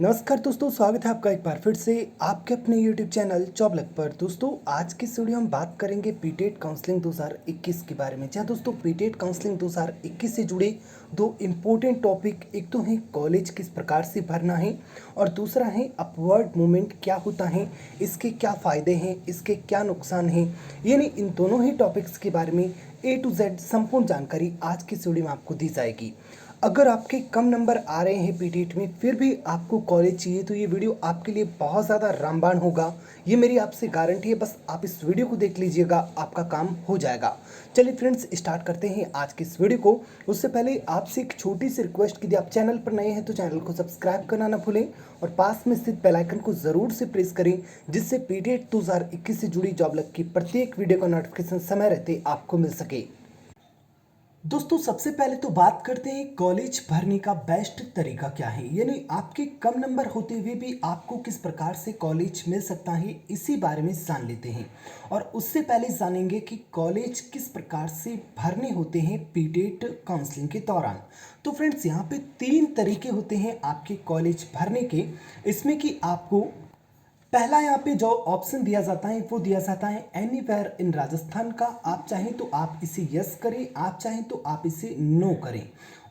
नमस्कार दोस्तों, स्वागत है आपका एक बार फिर से आपके अपने YouTube चैनल जॉब लक पर। दोस्तों आज की इस वीडियो हम बात करेंगे पीटेट काउंसलिंग 2021 के बारे में। जहाँ दोस्तों पीटेट काउंसलिंग 2021 से जुड़े दो इम्पोर्टेंट टॉपिक, एक तो है कॉलेज किस प्रकार से भरना है और दूसरा है अपवर्ड मूवमेंट क्या होता है, इसके क्या फ़ायदे हैं, इसके क्या नुकसान हैं। यानी इन दोनों ही टॉपिक्स के बारे में A to Z संपूर्ण जानकारी आज की इस वीडियो में आपको दी जाएगी। अगर आपके कम नंबर आ रहे हैं पीटेट में फिर भी आपको कॉलेज चाहिए तो ये वीडियो आपके लिए बहुत ज़्यादा रामबाण होगा, ये मेरी आपसे गारंटी है। बस आप इस वीडियो को देख लीजिएगा, आपका काम हो जाएगा। चलिए फ्रेंड्स, स्टार्ट करते हैं आज की इस वीडियो को। उससे पहले आपसे एक छोटी सी रिक्वेस्ट, यदि आप चैनल पर नए हैं तो चैनल को सब्सक्राइब करना ना भूलें और पास में स्थित बेल आइकन को ज़रूर से प्रेस करें, जिससे पीटेट 2021 से जुड़ी जॉब लक की प्रत्येक वीडियो का नोटिफिकेशन समय रहते आपको मिल सके। दोस्तों सबसे पहले तो बात करते हैं कॉलेज भरने का बेस्ट तरीका क्या है, यानी आपके कम नंबर होते हुए भी आपको किस प्रकार से कॉलेज मिल सकता है, इसी बारे में जान लेते हैं। और उससे पहले जानेंगे कि कॉलेज किस प्रकार से भरने होते हैं पीटेट काउंसलिंग के दौरान। तो फ्रेंड्स यहाँ पे 3 तरीके होते हैं आपके कॉलेज भरने के। इसमें कि आपको पहला यहाँ पे जो ऑप्शन दिया जाता है वो दिया जाता है एनीवेयर इन राजस्थान का। आप चाहें तो आप इसे यस करें, आप चाहें तो आप इसे नो करें।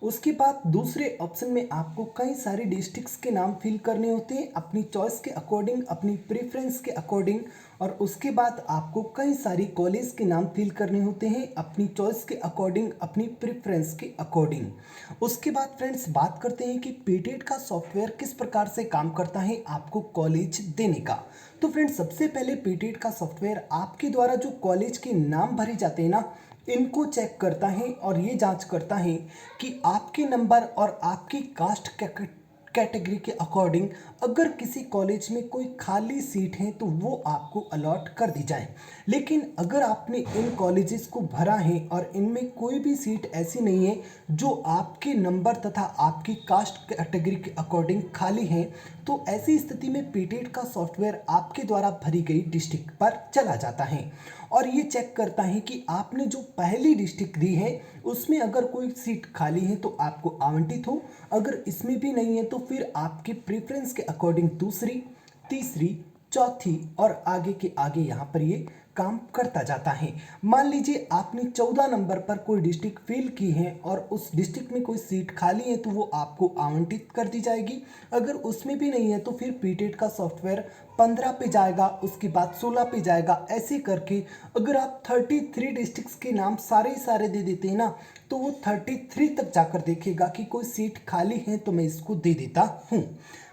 उसके बाद दूसरे ऑप्शन में आपको कई सारे डिस्ट्रिक्ट्स के नाम फिल करने होते हैं अपनी चॉइस के अकॉर्डिंग, अपनी प्रेफरेंस के अकॉर्डिंग। और उसके बाद आपको कई सारी कॉलेज के नाम फिल करने होते हैं अपनी चॉइस के अकॉर्डिंग, अपनी प्रेफरेंस के अकॉर्डिंग। उसके बाद फ्रेंड्स बात करते हैं कि पीटेट का सॉफ्टवेयर किस प्रकार से काम करता है आपको कॉलेज देने का। तो फ्रेंड्स सबसे पहले पीटेट का सॉफ्टवेयर आपके द्वारा जो कॉलेज के नाम भरे जाते हैं ना, इनको चेक करता है और ये जांच करता है कि आपके नंबर और आपकी कास्ट कैटेगरी के अकॉर्डिंग अगर किसी कॉलेज में कोई खाली सीट है तो वो आपको अलॉट कर दी जाए। लेकिन अगर आपने इन कॉलेजेस को भरा है और इनमें कोई भी सीट ऐसी नहीं है जो आपके नंबर तथा आपकी कास्ट कैटेगरी के अकॉर्डिंग खाली है, तो ऐसी स्थिति में पीटेट का सॉफ्टवेयर आपके द्वारा भरी गई डिस्ट्रिक्ट पर चला जाता है और ये चेक करता है कि आपने जो पहली डिस्ट्रिक्ट दी है उसमें अगर कोई सीट खाली है तो आपको आवंटित हो, अगर इसमें भी नहीं है तो फिर आपके प्रेफरेंस के अकॉर्डिंग दूसरी, तीसरी, चौथी और आगे के आगे यहाँ पर ये काम करता जाता है। मान लीजिए आपने 14 नंबर पर कोई डिस्ट्रिक्ट फिल की है और उस डिस्ट्रिक्ट में कोई सीट खाली है तो वो आपको आवंटित कर दी जाएगी। अगर उसमें भी नहीं है तो फिर पीटेट का सॉफ्टवेयर 15 पे जाएगा, उसके बाद 16 पे जाएगा। ऐसे करके अगर आप 33 डिस्ट्रिक्ट्स के नाम सारे दे देते हैं ना, तो वो 33 तक जाकर देखेगा कि कोई सीट खाली है तो मैं इसको दे देता हूँ।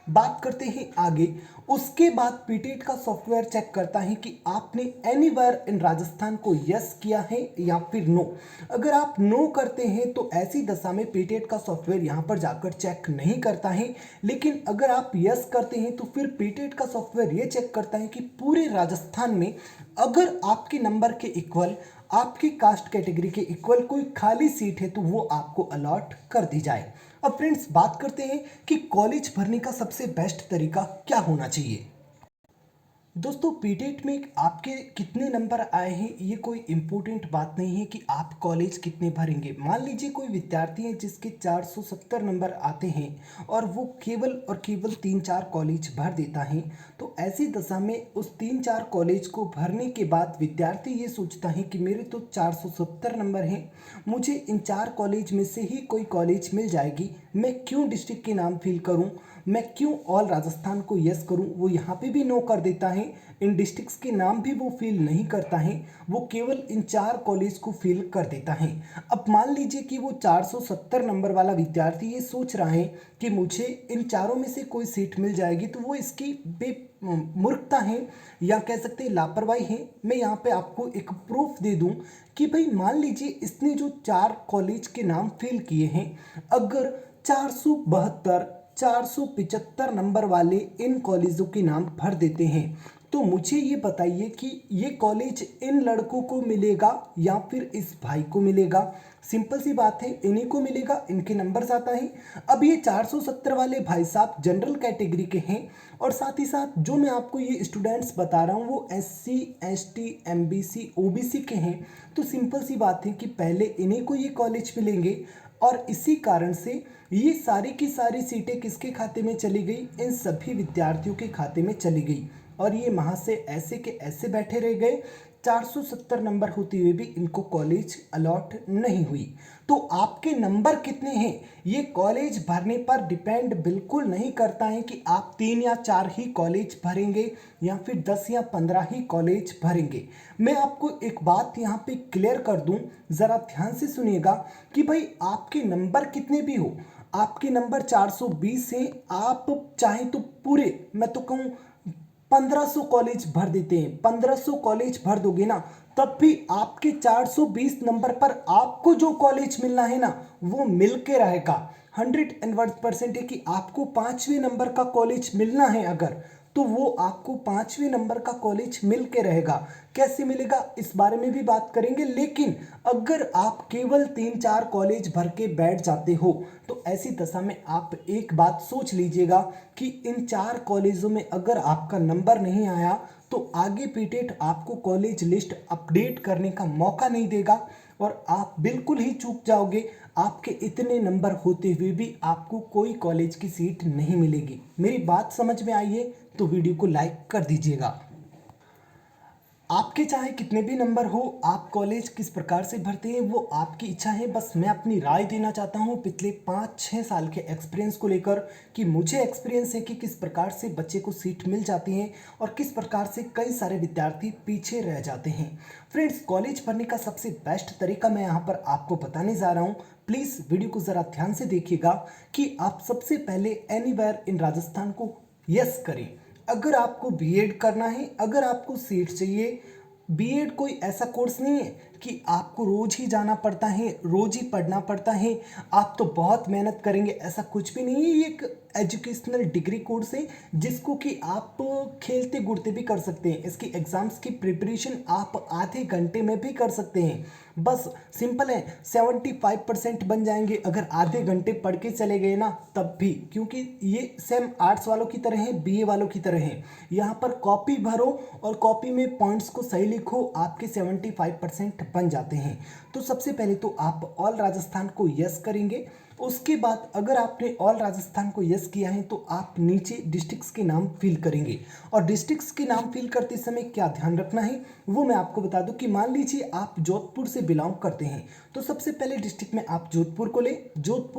बात करते हैं आगे। उसके बाद पीटेट का सॉफ्टवेयर चेक करता है कि आपने एनीवेयर इन राजस्थान को यस किया है या फिर नो। अगर आप नो करते हैं तो ऐसी दशा में पीटेट का सॉफ्टवेयर यहाँ पर जाकर चेक नहीं करता है। लेकिन अगर आप यस करते हैं तो फिर पीटेट का सॉफ्टवेयर ये चेक करता है कि पूरे राजस्थान में अगर आपके नंबर के इक्वल, आपकी कास्ट कैटेगरी के इक्वल कोई खाली सीट है तो वो आपको अलॉट कर दी जाए। अब फ्रेंड्स बात करते हैं कि कॉलेज भरने का सबसे बेस्ट तरीका क्या होना चाहिए। दोस्तों पीटेट में आपके कितने नंबर आए हैं ये कोई इम्पोर्टेंट बात नहीं है कि आप कॉलेज कितने भरेंगे। मान लीजिए कोई विद्यार्थी है जिसके 470 नंबर आते हैं और वो केवल और केवल 3-4 कॉलेज भर देता है, तो ऐसी दशा में उस 3-4 कॉलेज को भरने के बाद विद्यार्थी ये सोचता है कि मेरे तो 470 नंबर हैं, मुझे इन 4 कॉलेज में से ही कोई कॉलेज मिल जाएगी, मैं क्यों डिस्ट्रिक्ट के नाम फिल करूं, मैं क्यों ऑल राजस्थान को यस करूं। वो यहाँ पे भी नो कर देता है, इन डिस्ट्रिक्ट्स के नाम भी वो फिल नहीं करता है, वो केवल इन 4 कॉलेज को फिल कर देता है। अब मान लीजिए कि वो 470 नंबर वाला विद्यार्थी ये सोच रहा है कि मुझे इन चारों में से कोई सीट मिल जाएगी, तो वो इसकी मूर्खता है या कह सकते हैं लापरवाही है। मैं यहाँ पे आपको एक प्रूफ दे दूं कि भाई मान लीजिए इसने जो 4 कॉलेज के नाम फिल किए हैं, अगर 472 475 नंबर वाले इन कॉलेजों के नाम भर देते हैं, तो मुझे ये बताइए कि ये कॉलेज इन लड़कों को मिलेगा या फिर इस भाई को मिलेगा। सिंपल सी बात है, इन्हीं को मिलेगा, इनके नंबर आता है। अब ये 470 वाले भाई साहब जनरल कैटेगरी के हैं और साथ ही साथ जो मैं आपको ये स्टूडेंट्स बता रहा हूँ वो SC ST MBC OBC के हैं। तो सिंपल सी बात है कि पहले इन्हीं को ये कॉलेज मिलेंगे। और इसी कारण से ये सारी की सारी सीटें किसके खाते में चली गई, इन सभी विद्यार्थियों के खाते में चली गई और ये महाशय ऐसे के ऐसे बैठे रह गए। 470 नंबर होते हुए भी इनको कॉलेज अलॉट नहीं हुई। तो आपके नंबर कितने हैं ये कॉलेज भरने पर डिपेंड बिल्कुल नहीं करता है कि आप 3 या 4 ही कॉलेज भरेंगे या फिर 10 या 15 ही कॉलेज भरेंगे। मैं आपको एक बात यहाँ पे क्लियर कर दूँ, ज़रा ध्यान से सुनिएगा कि भाई आपके नंबर कितने भी हो, आपके नंबर 420 हैं, आप चाहे तो पूरे, मैं तो कहूँ 1500 कॉलेज भर देते हैं, 1500 कॉलेज भर दोगे ना, तब भी आपके 420 नंबर पर आपको जो कॉलेज मिलना है ना वो मिल के रहेगा। 101% है कि आपको 5वें नंबर का कॉलेज मिलना है अगर, तो वो आपको 5वें नंबर का कॉलेज मिल के रहेगा। कैसे मिलेगा इस बारे में भी बात करेंगे, लेकिन अगर आप केवल 3-4 कॉलेज भर के बैठ जाते हो तो ऐसी दशा में आप एक बात सोच लीजिएगा कि इन 4 कॉलेजों में अगर आपका नंबर नहीं आया तो आगे पीटेट आपको कॉलेज लिस्ट अपडेट करने का मौका नहीं देगा और आप बिल्कुल ही चूक जाओगे। आपके इतने नंबर होते हुए भी आपको कोई कॉलेज की सीट नहीं मिलेगी। मेरी बात समझ में आई है तो वीडियो को लाइक कर दीजिएगा। आपके चाहे कितने भी नंबर हो, आप कॉलेज किस प्रकार से भरते हैं वो आपकी इच्छा है। बस मैं अपनी राय देना चाहता हूँ पिछले 5-6 साल के एक्सपीरियंस को लेकर कि मुझे एक्सपीरियंस है कि किस प्रकार से बच्चे को सीट मिल जाती है और किस प्रकार से कई सारे विद्यार्थी पीछे रह जाते हैं। फ्रेंड्स, कॉलेज भरने का सबसे बेस्ट तरीका मैं यहाँ पर आपको बताने जा रहा हूँ। प्लीज़ वीडियो को ज़रा ध्यान से देखिएगा कि आप सबसे पहले एनीवेयर इन राजस्थान को यस करें। अगर आपको बीएड करना है, अगर आपको सीट चाहिए, बीएड कोई ऐसा कोर्स नहीं है कि आपको रोज ही जाना पड़ता है, रोज ही पढ़ना पड़ता है, आप तो बहुत मेहनत करेंगे, ऐसा कुछ भी नहीं है। ये एक एजुकेशनल डिग्री कोर्स है जिसको कि आप खेलते गुड़ते भी कर सकते हैं। इसकी एग्जाम्स की प्रिपरेशन आप आधे घंटे में भी कर सकते हैं। बस सिंपल है, 75% बन जाएंगे अगर आधे घंटे पढ़ के चले गए ना तब भी, क्योंकि ये सेम आर्ट्स वालों की तरह है, बीए वालों की तरह है। यहाँ पर कॉपी भरो और कॉपी में पॉइंट्स को सही लिखो, आपके 75% बन जाते हैं। तो सबसे पहले तो आप ऑल राजस्थान को यस करेंगे। उसके बाद अगर आपने ऑल राजस्थान को यस किया है तो आप नीचे डिस्ट्रिक्ट्स के नाम फिल करेंगे और डिस्ट्रिक्ट्स के नाम फिल करते समय क्या ध्यान रखना है वो मैं आपको बता दूं कि मान लीजिए आप जोधपुर से बिलोंग करते हैं तो सबसे पहले डिस्ट्रिक्ट में आप जोधपुर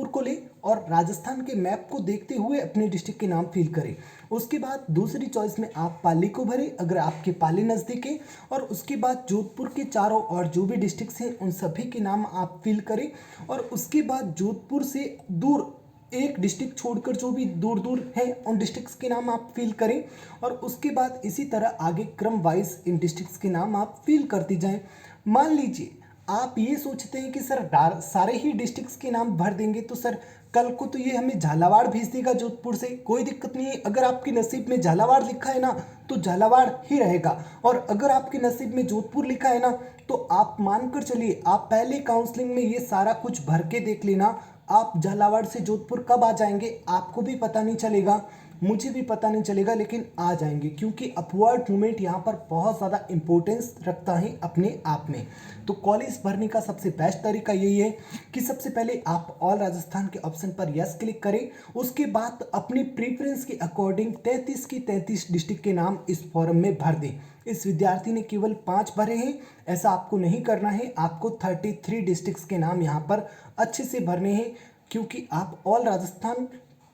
को ले और राजस्थान के मैप को देखते हुए अपने डिस्ट्रिक्ट के नाम फिल करें। उसके बाद दूसरी चॉइस में आप पाली को भरें अगर आपके पाली नज़दीक है, और उसके बाद जोधपुर के चारों और जो भी डिस्ट्रिक्ट्स हैं उन सभी के नाम आप फिल करें। और उसके बाद जोधपुर से दूर एक डिस्ट्रिक्ट छोड़कर जो भी दूर दूर है उन डिस्ट्रिक्ट्स के नाम आप फिल करें और उसके बाद इसी तरह आगे क्रम वाइज इन डिस्ट्रिक्ट्स के नाम आप फिल करते जाएं। मान लीजिए आप ये सोचते हैं कि सर सारे ही डिस्ट्रिक्ट्स के नाम भर देंगे तो सर कल को तो ये हमें झालावाड़ भेज देगा जोधपुर से, कोई दिक्कत नहीं है। अगर आपके नसीब में झालावाड़ लिखा है ना तो झालावाड़ ही रहेगा, और अगर आपके नसीब में जोधपुर लिखा है ना तो आप मानकर चलिए आप पहले काउंसलिंग में ये सारा कुछ भर के देख लेना, आप झालावाड़ से जोधपुर कब आ जाएंगे आपको भी पता नहीं चलेगा, मुझे भी पता नहीं चलेगा, लेकिन आ जाएंगे क्योंकि अपवर्ड मूवमेंट यहाँ पर बहुत ज़्यादा इंपॉर्टेंस रखता है अपने आप में। तो कॉलेज भरने का सबसे बेस्ट तरीका यही है कि सबसे पहले आप ऑल राजस्थान के ऑप्शन पर यस क्लिक करें। उसके बाद अपनी प्रीफरेंस के अकॉर्डिंग 33 की 33 डिस्ट्रिक्ट के नाम इस फॉर्म में भर दें। इस विद्यार्थी ने केवल 5 भरे हैं, ऐसा आपको नहीं करना है, आपको 33 डिस्ट्रिक्ट्स के नाम यहाँ पर अच्छे से भरने हैं क्योंकि आप ऑल राजस्थान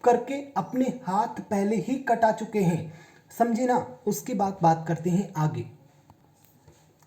करके अपने हाथ पहले ही कटा चुके हैं, समझे ना। उसके बाद बात करते हैं आगे।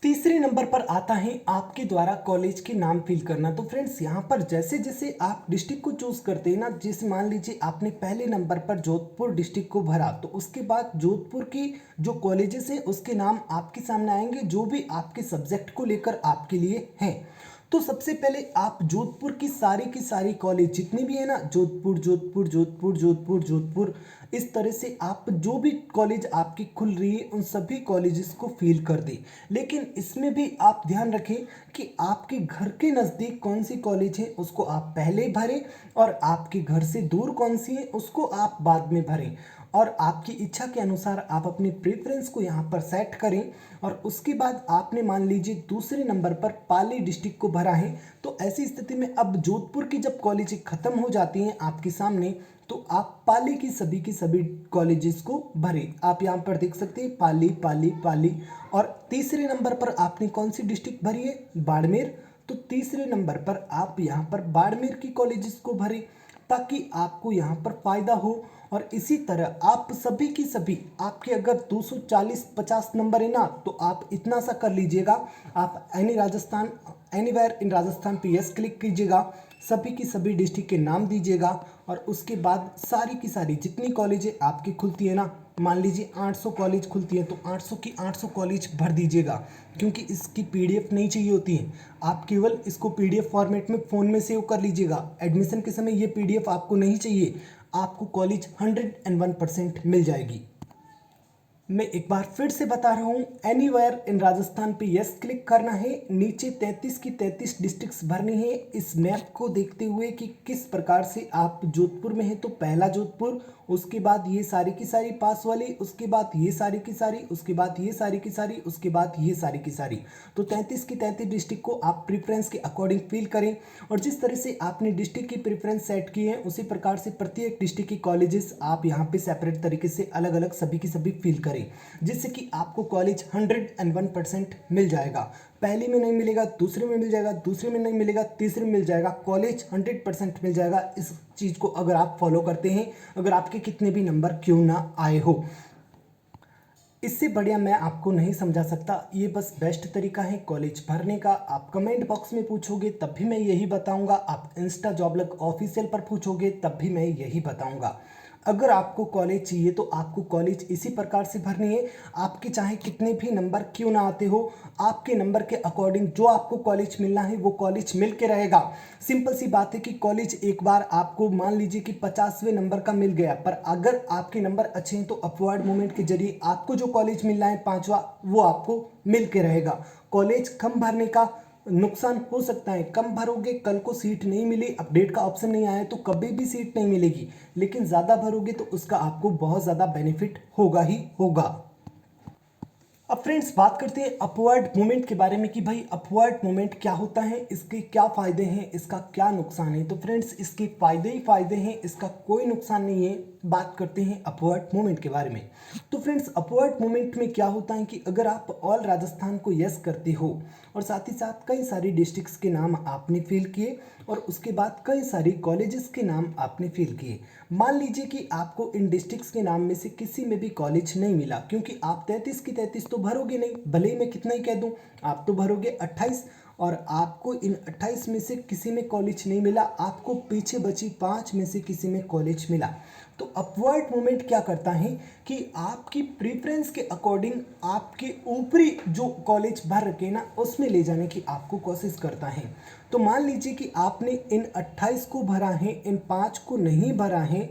तीसरे नंबर पर आता है आपके द्वारा कॉलेज के नाम फिल करना। तो फ्रेंड्स यहाँ पर जैसे जैसे आप डिस्ट्रिक्ट को चूज करते हैं ना, जैसे मान लीजिए आपने पहले नंबर पर जोधपुर डिस्ट्रिक्ट को भरा तो उसके बाद जोधपुर की जो कॉलेजेस हैं उसके नाम आपके सामने आएंगे जो भी आपके सब्जेक्ट को लेकर आपके लिए हैं। तो सबसे पहले आप जोधपुर की सारी कॉलेज जितनी भी है ना, जोधपुर जोधपुर जोधपुर जोधपुर जोधपुर, इस तरह से आप जो भी कॉलेज आपकी खुल रही है उन सभी कॉलेजेस को फिल कर दें। लेकिन इसमें भी आप ध्यान रखें कि आपके घर के नज़दीक कौन सी कॉलेज है उसको आप पहले भरें और आपके घर से दूर कौन सी है उसको आप बाद में भरें। और आपकी इच्छा के अनुसार आप अपनी प्रेफरेंस को यहाँ पर सेट करें। और उसके बाद आपने मान लीजिए दूसरे नंबर पर पाली डिस्ट्रिक्ट को भरा है। तो ऐसी स्थिति में अब जोधपुर की जब कॉलेज खत्म हो जाती हैं आपके सामने, तो आप पाली की सभी कॉलेजेस को भरें। आप यहाँ पर देख सकते हैं पाली पाली पाली। और तीसरे नंबर पर आपने कौन सी डिस्ट्रिक्ट भरी है? बाड़मेर। तो तीसरे नंबर पर आप यहाँ पर बाड़मेर की कॉलेजेस को भरें ताकि आपको यहाँ पर फायदा हो। और इसी तरह आप सभी की सभी, आपके अगर 240-50 नंबर है ना, तो आप इतना सा कर लीजिएगा, आप एनीवेयर इन राजस्थान पे यस क्लिक कीजिएगा, सभी की सभी डिस्ट्रिक्ट के नाम दीजिएगा। और उसके बाद सारी की सारी जितनी कॉलेजें आपकी खुलती है ना, मान लीजिए 800 कॉलेज खुलती है, तो 800 की 800 कॉलेज भर दीजिएगा। क्योंकि इसकी पीडीएफ नहीं चाहिए होती है, आप केवल इसको पीडीएफ फॉर्मेट में फ़ोन में सेव कर लीजिएगा। एडमिशन के समय ये पीडीएफ आपको नहीं चाहिए, आपको कॉलेज 101% मिल जाएगी। मैं एक बार फिर से बता रहा हूँ, एनीवेयर इन राजस्थान पे यस क्लिक करना है, नीचे 33 की 33 डिस्ट्रिक्ट्स भरनी है। इस मैप को देखते हुए कि किस प्रकार से आप जोधपुर में हैं, तो पहला जोधपुर, उसके बाद ये सारी की सारी पास वाली, उसके बाद ये सारी की सारी, उसके बाद ये सारी की सारी, उसके बाद ये सारी की सारी। तो 33 की 33 डिस्ट्रिक्ट को आप प्रेफरेंस के अकॉर्डिंग फिल करें। और जिस तरह से आपने डिस्ट्रिक्ट की प्रेफरेंस सेट की है, उसी प्रकार से प्रत्येक डिस्ट्रिक्ट की कॉलेजेस आप यहाँ पे सेपरेट तरीके से अलग अलग सभी की सभी फिल करें, जिससे कि आपको कॉलेज 101% मिल जाएगा। पहली में नहीं मिलेगा, दूसरे में मिल जाएगा, दूसरे में नहीं मिलेगा, तीसरे में मिल जाएगा, कॉलेज 100% मिल जाएगा। इस चीज़ को अगर आप फॉलो करते हैं, अगर आपके कितने भी नंबर क्यों ना आए हो, इससे बढ़िया मैं आपको नहीं समझा सकता। ये बस बेस्ट तरीका है कॉलेज भरने का। आप कमेंट बॉक्स में पूछोगे तब भी मैं यही बताऊंगा, आप इंस्टा जॉबलक ऑफिशियल पर पूछोगे तब भी मैं यही बताऊंगा। अगर आपको कॉलेज चाहिए तो आपको कॉलेज इसी प्रकार से भरनी है। आपके चाहे कितने भी नंबर क्यों ना आते हो, आपके नंबर के अकॉर्डिंग जो आपको कॉलेज मिलना है वो कॉलेज मिल के रहेगा। सिंपल सी बात है कि कॉलेज एक बार आपको मान लीजिए कि 50वें नंबर का मिल गया, पर अगर आपके नंबर अच्छे हैं तो अपवर्ड मूवमेंट के जरिए आपको जो कॉलेज मिलना है 5वां, वो आपको मिल के रहेगा। कॉलेज कम भरने का नुकसान हो सकता है, कम भरोगे कल को सीट नहीं मिली, अपडेट का ऑप्शन नहीं आया तो कभी भी सीट नहीं मिलेगी। लेकिन ज़्यादा भरोगे तो उसका आपको बहुत ज़्यादा बेनिफिट होगा ही होगा। अब फ्रेंड्स बात करते हैं अपवर्ड मूवमेंट के बारे में कि भाई अपवर्ड मूवमेंट क्या होता है, इसके क्या फ़ायदे हैं, इसका क्या नुकसान है। तो फ्रेंड्स इसके फ़ायदे ही फ़ायदे हैं, इसका कोई नुकसान नहीं है। बात करते हैं अपवर्ड मूवमेंट के बारे में। तो फ्रेंड्स अपवर्ड मूवमेंट में क्या होता है कि अगर आप ऑल राजस्थान को यस करते हो और साथ ही साथ कई सारी डिस्ट्रिक्ट्स के नाम आपने फिल किए और उसके बाद कई सारी कॉलेजेस के नाम आपने फिल किए, मान लीजिए कि आपको इन डिस्ट्रिक्ट्स के नाम में से किसी में भी कॉलेज नहीं मिला, क्योंकि आप 33 की 33 तो भरोगे नहीं, भले ही मैं कितना ही कह दूं, आप तो भरोगे 28 और आपको इन 28 में से किसी में कॉलेज नहीं मिला, आपको पीछे बची 5 में से किसी में कॉलेज मिला। तो अपवर्ड मूवमेंट क्या करता है कि आपकी प्रेफरेंस के अकॉर्डिंग आपके ऊपरी जो कॉलेज भर रखे ना उसमें ले जाने की आपको कोशिश करता है। तो मान लीजिए कि आपने इन 28 को भरा है, इन 5 को नहीं भरा है,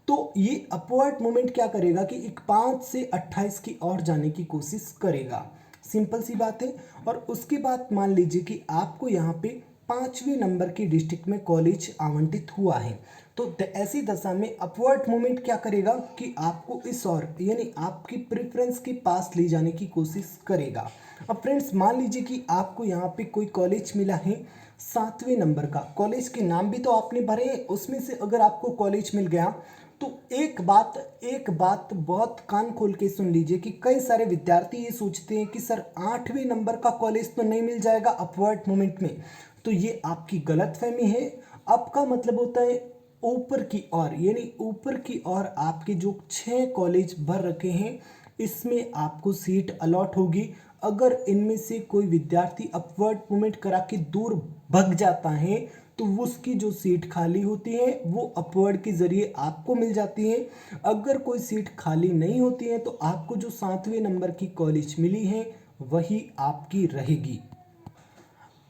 तो ये अपवर्ड मूवमेंट क्या करेगा कि एक 5 से 28 की ओर जाने की कोशिश करेगा। सिंपल सी बात है। और उसके बाद मान लीजिए कि आपको यहाँ पे 5वें नंबर की डिस्ट्रिक्ट में कॉलेज आवंटित हुआ है, तो ऐसी दशा में अपवर्ड मूवमेंट क्या करेगा कि आपको इस ओर यानी आपकी प्रेफरेंस के पास ले जाने की कोशिश करेगा। अब फ्रेंड्स मान लीजिए कि आपको यहाँ पे कोई कॉलेज मिला है 7वें नंबर का, कॉलेज के नाम भी तो आपने भरे हैं, उसमें से अगर आपको कॉलेज मिल गया तो एक बात बहुत कान खोल के सुन लीजिए कि कई सारे विद्यार्थी ये सोचते हैं कि सर 8वें नंबर का कॉलेज तो नहीं मिल जाएगा अपवर्ड मूवमेंट में। तो ये आपकी गलतफहमी है। अप का मतलब होता है ऊपर की ओर, यानी ऊपर की ओर आपके जो 6 कॉलेज भर रखे हैं इसमें आपको सीट अलॉट होगी। अगर इनमें से कोई विद्यार्थी अपवर्ड मूवमेंट करा के दूर भग जाता है तो उसकी जो सीट खाली होती है वो अपवर्ड के जरिए आपको मिल जाती है। अगर कोई सीट खाली नहीं होती है तो आपको जो 7वें नंबर की कॉलेज मिली है वही आपकी रहेगी।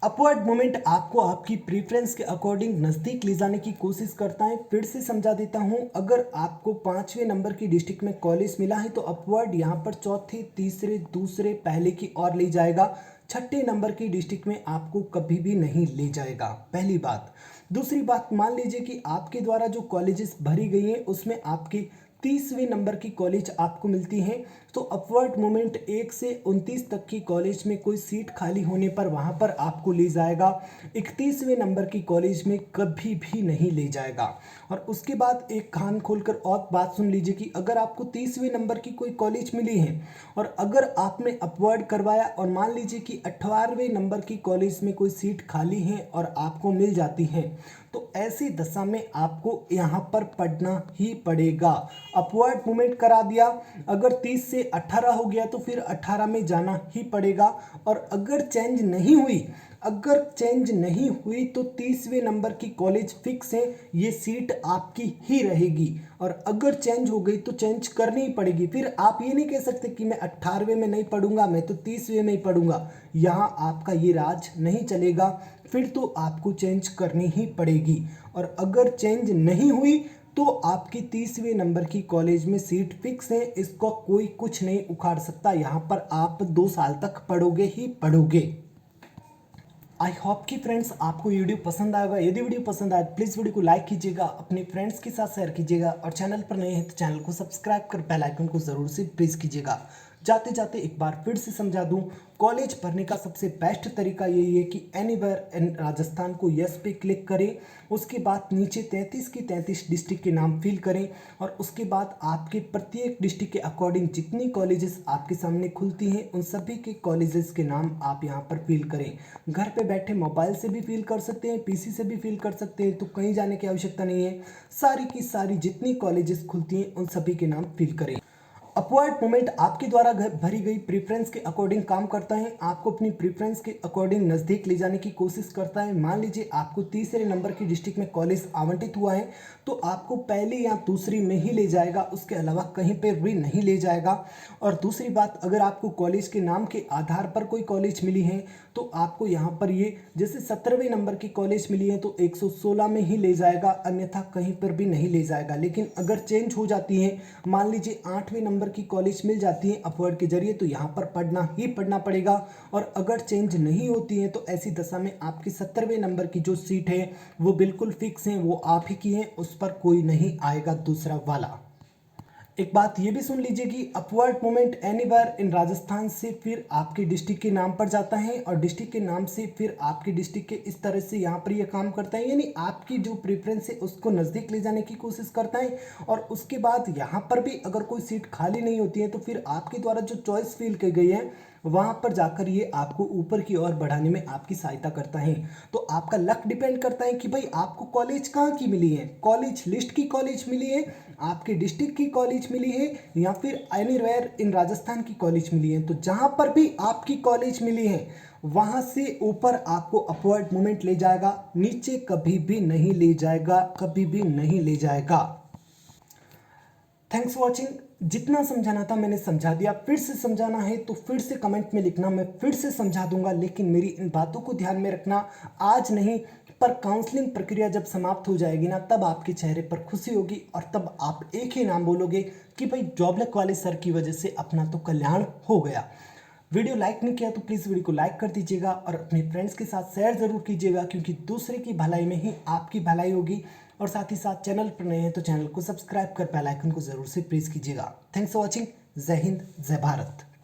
अपवर्ड मूवमेंट आपको आपकी प्रेफरेंस के अकॉर्डिंग नज़दीक ले जाने की कोशिश करता है। फिर से समझा देता हूं, अगर आपको 5वें नंबर की डिस्ट्रिक्ट में कॉलेज मिला है तो अपवर्ड यहां पर चौथे, तीसरे, दूसरे, पहले की ओर ले जाएगा। 6ठे नंबर की डिस्ट्रिक्ट में आपको कभी भी नहीं ले जाएगा, पहली बात। दूसरी बात, मान लीजिए कि आपके द्वारा जो कॉलेजेस भरी गई हैं उसमें आपके 30वें नंबर की कॉलेज आपको मिलती है। तो अपवर्ड मूवमेंट 1 से 29 तक की कॉलेज में कोई सीट खाली होने पर वहाँ पर आपको ले जाएगा। 31वें नंबर की कॉलेज में कभी भी नहीं ले जाएगा। और उसके बाद एक कान खोलकर और बात सुन लीजिए कि अगर आपको 30वें नंबर की कोई कॉलेज मिली है और अगर आपने अपवर्ड करवाया और मान लीजिए कि 18वें नंबर की कॉलेज में कोई सीट खाली है और आपको मिल जाती है, तो ऐसी दशा में आपको यहाँ पर पढ़ना ही पड़ेगा। अपवर्ड मूवमेंट करा दिया, अगर 30 से 18 हो गया तो फिर 18 में जाना ही पड़ेगा। और अगर चेंज नहीं हुई तो 30वें नंबर की कॉलेज फिक्स है, ये सीट आपकी ही रहेगी। और अगर चेंज हो गई तो चेंज करनी ही पड़ेगी। फिर आप ये नहीं कह सकते कि मैं 18वें में नहीं पढ़ूंगा, मैं तो 30वें में ही पढ़ूंगा। यहाँ आपका ये राज नहीं चलेगा, फिर तो आपको चेंज करनी ही पड़ेगी। और अगर चेंज नहीं हुई तो आपकी 30वें नंबर की कॉलेज में सीट फिक्स है, इसको कोई कुछ नहीं उखाड़ सकता। यहाँ पर आप 2 साल तक पढ़ोगे ही पढ़ोगे। आई होप कि फ्रेंड्स आपको वीडियो पसंद आएगा। यदि वीडियो पसंद आए प्लीज़ वीडियो को लाइक कीजिएगा, अपने फ्रेंड्स के साथ शेयर कीजिएगा और चैनल पर नए हैं तो चैनल को सब्सक्राइब कर बेल आइकन को ज़रूर से प्रेस कीजिएगा। जाते जाते एक बार फिर से समझा दूं, कॉलेज भरने का सबसे बेस्ट तरीका यही है कि एनीवेयर इन राजस्थान को यस पे क्लिक करें। उसके बाद नीचे 33 की 33 डिस्ट्रिक्ट के नाम फिल करें और उसके बाद आपके प्रत्येक डिस्ट्रिक्ट के अकॉर्डिंग जितनी कॉलेजेस आपके सामने खुलती हैं उन सभी के कॉलेजेस के नाम आप यहाँ पर फिल करें। घर पे बैठे मोबाइल से भी फिल कर सकते हैं, पीसी से भी फिल कर सकते हैं, तो कहीं जाने की आवश्यकता नहीं है। सारी की सारी जितनी कॉलेजेस खुलती हैं उन सभी के नाम फिल करें। अपवर्ड मूवमेंट आपके द्वारा भरी गई प्रेफरेंस के अकॉर्डिंग काम करता है, आपको अपनी प्रेफरेंस के अकॉर्डिंग नज़दीक ले जाने की कोशिश करता है। मान लीजिए आपको 30वें नंबर की डिस्ट्रिक्ट में कॉलेज आवंटित हुआ है तो आपको पहली या दूसरी में ही ले जाएगा, उसके अलावा कहीं पर भी नहीं ले जाएगा। और दूसरी बात, अगर आपको कॉलेज के नाम के आधार पर कोई कॉलेज मिली है तो आपको यहाँ पर ये जैसे 17वें नंबर की कॉलेज मिली है तो 116 में ही ले जाएगा, अन्यथा कहीं पर भी नहीं ले जाएगा। लेकिन अगर चेंज हो जाती है, मान लीजिए 8वें नंबर की कॉलेज मिल जाती है अपवर्ड के जरिए, तो यहाँ पर पढ़ना ही पढ़ना पड़ेगा। और अगर चेंज नहीं होती है तो ऐसी दशा में आपकी 17वें नंबर की जो सीट है वो बिल्कुल फिक्स है, वो आप ही की है, उस पर कोई नहीं आएगा दूसरा वाला। एक बात ये भी सुन लीजिए कि upward movement anywhere in Rajasthan से फिर आपके डिस्ट्रिक्ट के नाम पर जाता है और डिस्ट्रिक्ट के नाम से फिर आपके डिस्ट्रिक्ट के इस तरह से यहाँ पर ये काम करता है, यानी आपकी जो प्रेफरेंस है उसको नज़दीक ले जाने की कोशिश करता है। और उसके बाद यहाँ पर भी अगर कोई सीट खाली नहीं होती है तो फिर आपके द्वारा जो चॉइस फिल की गई है वहाँ पर जाकर ये आपको ऊपर की ओर बढ़ाने में आपकी सहायता करता है। तो आपका लक डिपेंड करता है कि भाई आपको कॉलेज कहाँ की मिली है, कॉलेज लिस्ट की कॉलेज मिली है, आपके डिस्ट्रिक्ट की कॉलेज मिली है, या फिर एनीवेयर इन राजस्थान की कॉलेज मिली है। तो जहाँ पर भी आपकी कॉलेज मिली है वहाँ से ऊपर आपको अपवर्ड मूवमेंट ले जाएगा, नीचे कभी भी नहीं ले जाएगा, कभी भी नहीं ले जाएगा। Thanks for watching. जितना समझाना था मैंने समझा दिया, फिर से समझाना है तो फिर से कमेंट में लिखना, मैं फिर से समझा दूंगा। लेकिन मेरी इन बातों को ध्यान में रखना, आज नहीं पर काउंसलिंग प्रक्रिया जब समाप्त हो जाएगी ना तब आपके चेहरे पर खुशी होगी और तब आप एक ही नाम बोलोगे कि भाई जॉब लक वाले सर की वजह से अपना तो कल्याण हो गया। वीडियो लाइक नहीं किया तो प्लीज़ वीडियो को लाइक कर दीजिएगा और अपने फ्रेंड्स के साथ शेयर ज़रूर कीजिएगा, क्योंकि दूसरे की भलाई में ही आपकी भलाई होगी। और साथ ही साथ चैनल पर नए हैं तो चैनल को सब्सक्राइब कर बेल आइकन को ज़रूर से प्रेस कीजिएगा। Thanks for watching. जय हिंद, जय भारत।